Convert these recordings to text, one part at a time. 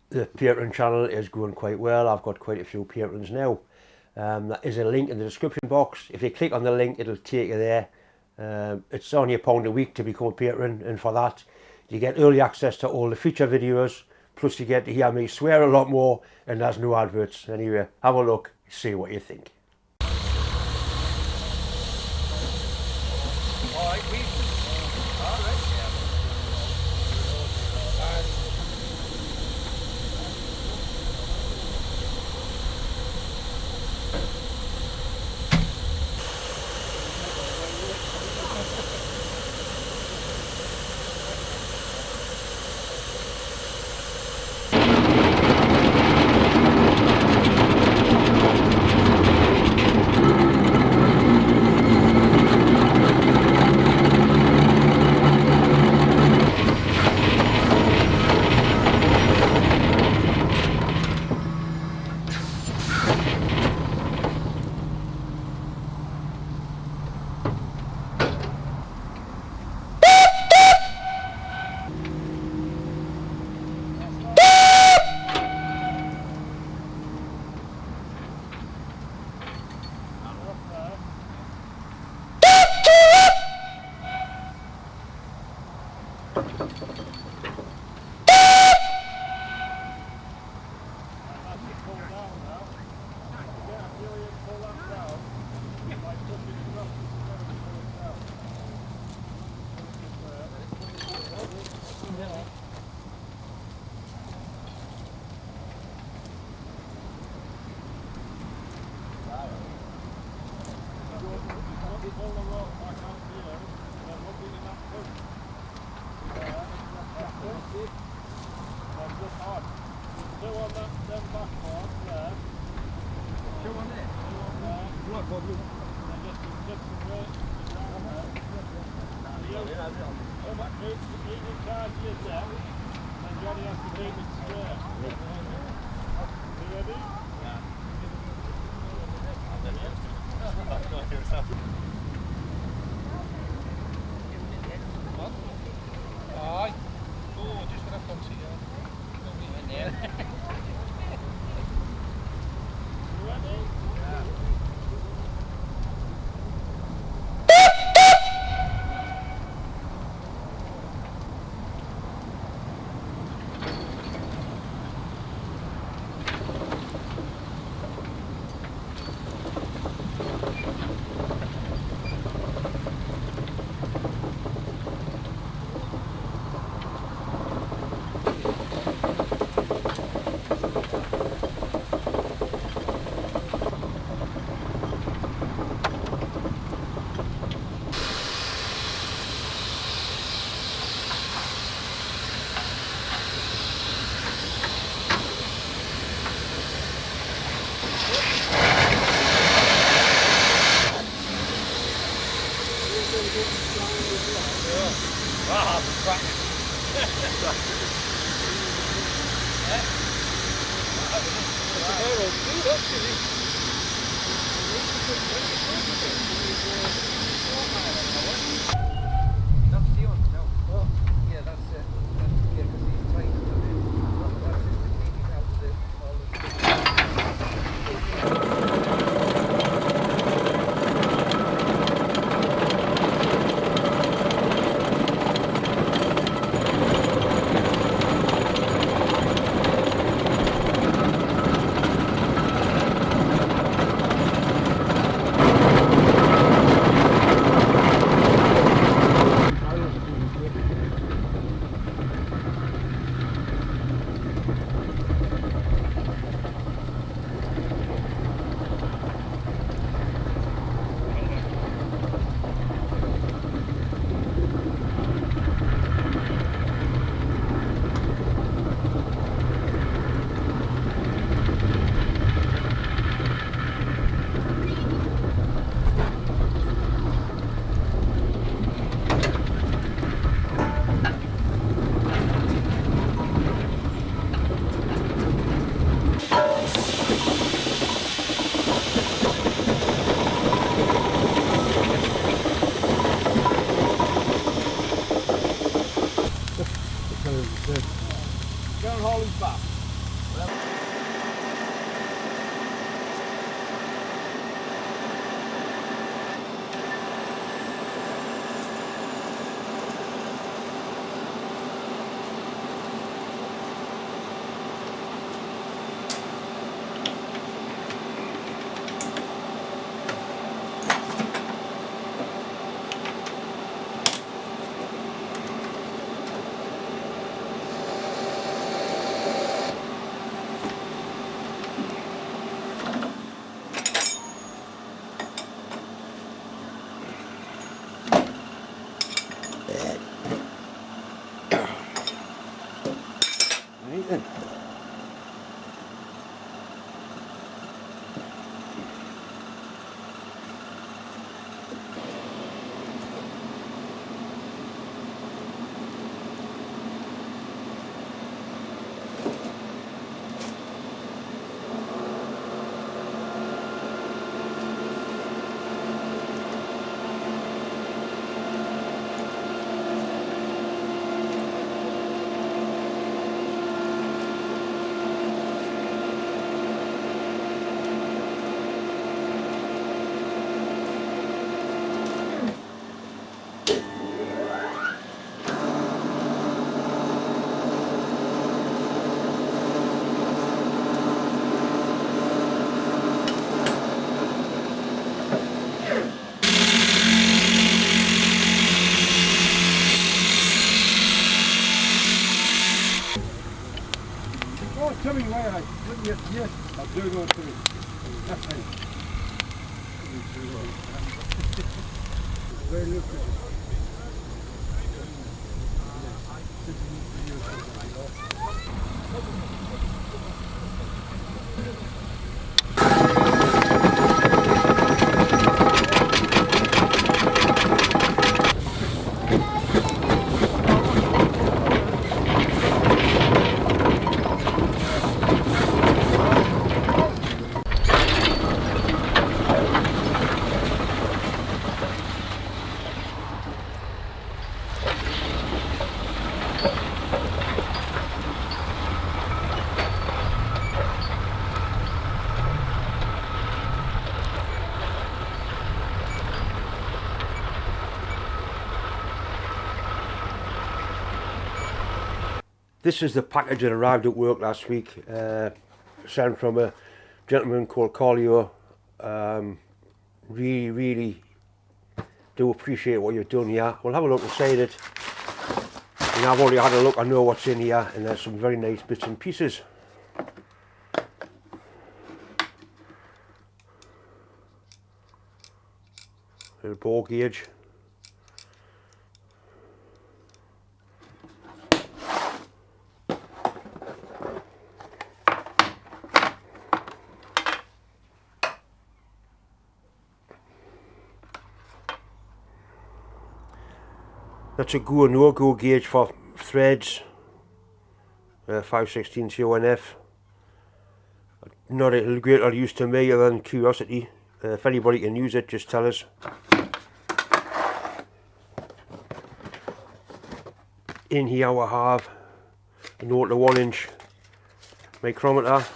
The Patreon channel is going quite well. I've got quite a few patrons now. There is a link in the description box. If you click on the link, it'll take you there. It's only £1 a week to become a patron, and for that you get early access to all the feature videos, plus you get to hear me swear a lot more, and there's no adverts. Anyway, have a look, see what you think. Right then. Oh, tell me why I yes, yes, I'll do it all to me. That's right. Very lucrative. This is the package that arrived at work last week, sent from a gentleman called Collier. Really do appreciate what you've done here. We'll have a look inside it. And I've already had a look, I know what's in here, and there's some very nice bits and pieces. Little bore gauge. That's a go or no go gauge for threads, 5/16 CONF. Not a great deal use to me other than curiosity. If anybody can use it, just tell us. In here we have a 0 to 1 inch micrometer.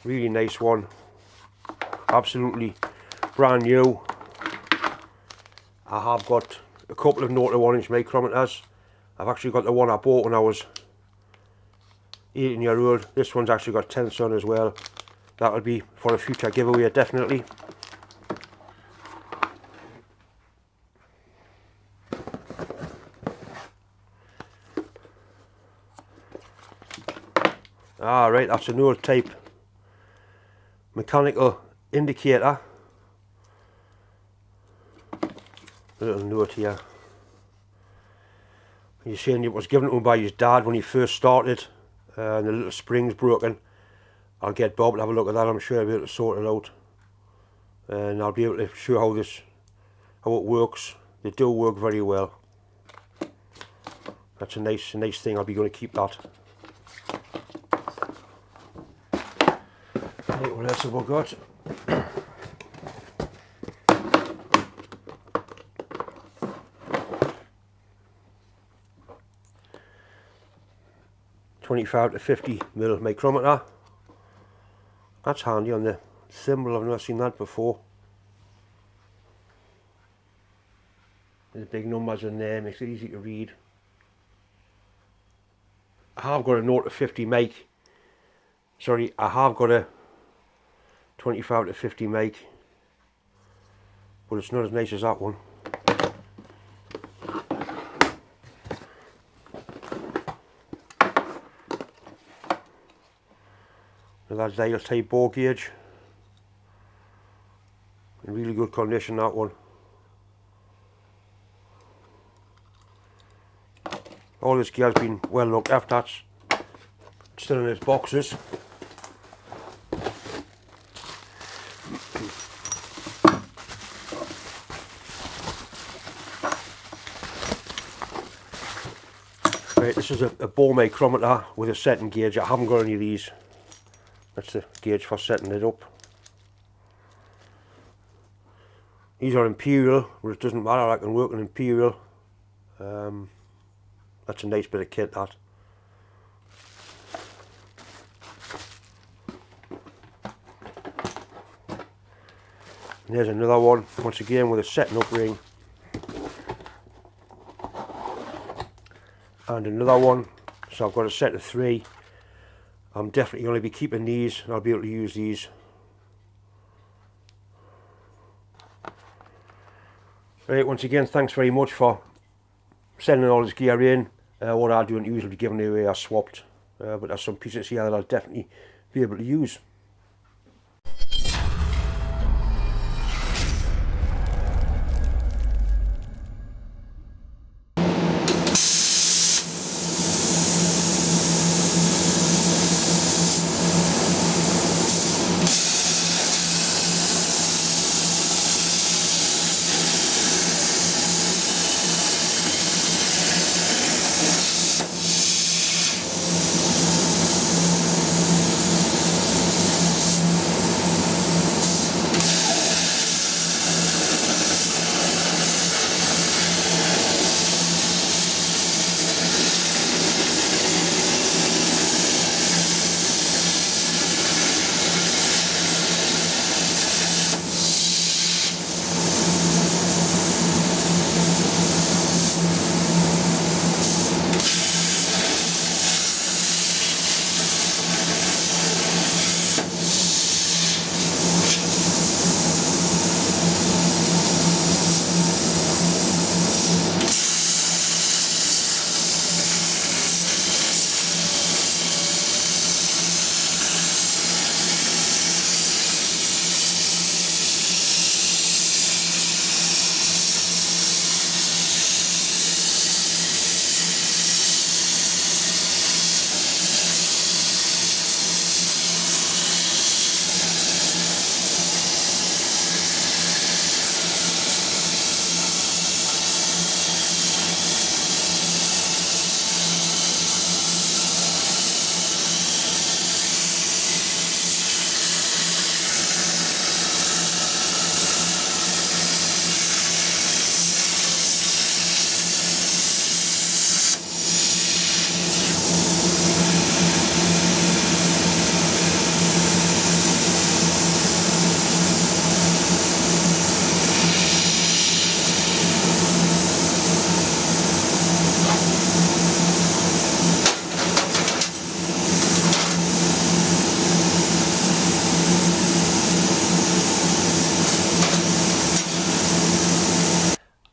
Really nice one. Absolutely brand new. I have got a couple of 0 to 1 inch micrometers. I've actually got the one I bought when I was 18-year-old. This one's actually got 10th on as well. That'll be for a future giveaway, definitely. Ah, right, that's an old type mechanical indicator. A little note here. He's saying it was given to him by his dad when he first started, and the little spring's broken. I'll get Bob to have a look at that. I'm sure I'll be able to sort it out, and I'll be able to show how it works. They do work very well. That's a nice thing. I'll be going to keep that. Right, what else have we got? .25 to 50 mil micrometer. That's handy on the thimble. I've never seen that before. There's big numbers in there, makes it easy to read. I have got a 0 to 50 mic. Sorry, I have got a 25 to 50 mic, but it's not as nice as that one. That's dial type bore gauge. In really good condition, that one. All this gear has been well looked after. It's still in its boxes. Right, this is a ball micrometer with a setting gauge. I haven't got any of these. That's the gauge for setting it up. These are imperial, but it doesn't matter, I can work on imperial. That's a nice bit of kit, that. And there's another one, once again with a setting up ring. And another one, so I've got a set of 3. I'm definitely going to be keeping these, and I'll be able to use these. Right, once again, thanks very much for sending all this gear in. What I don't usually give away are swapped, but there's some pieces here that I'll definitely be able to use.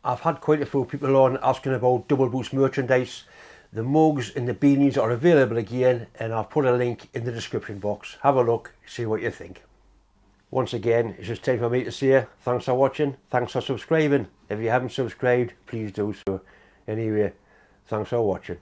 I've had quite a few people on asking about Doubleboost merchandise. The mugs and the beanies are available again, and I've put a link in the description box. Have a look, see what you think. Once again, it's just time for me to say thanks for watching, thanks for subscribing. If you haven't subscribed, please do so. Anyway, thanks for watching.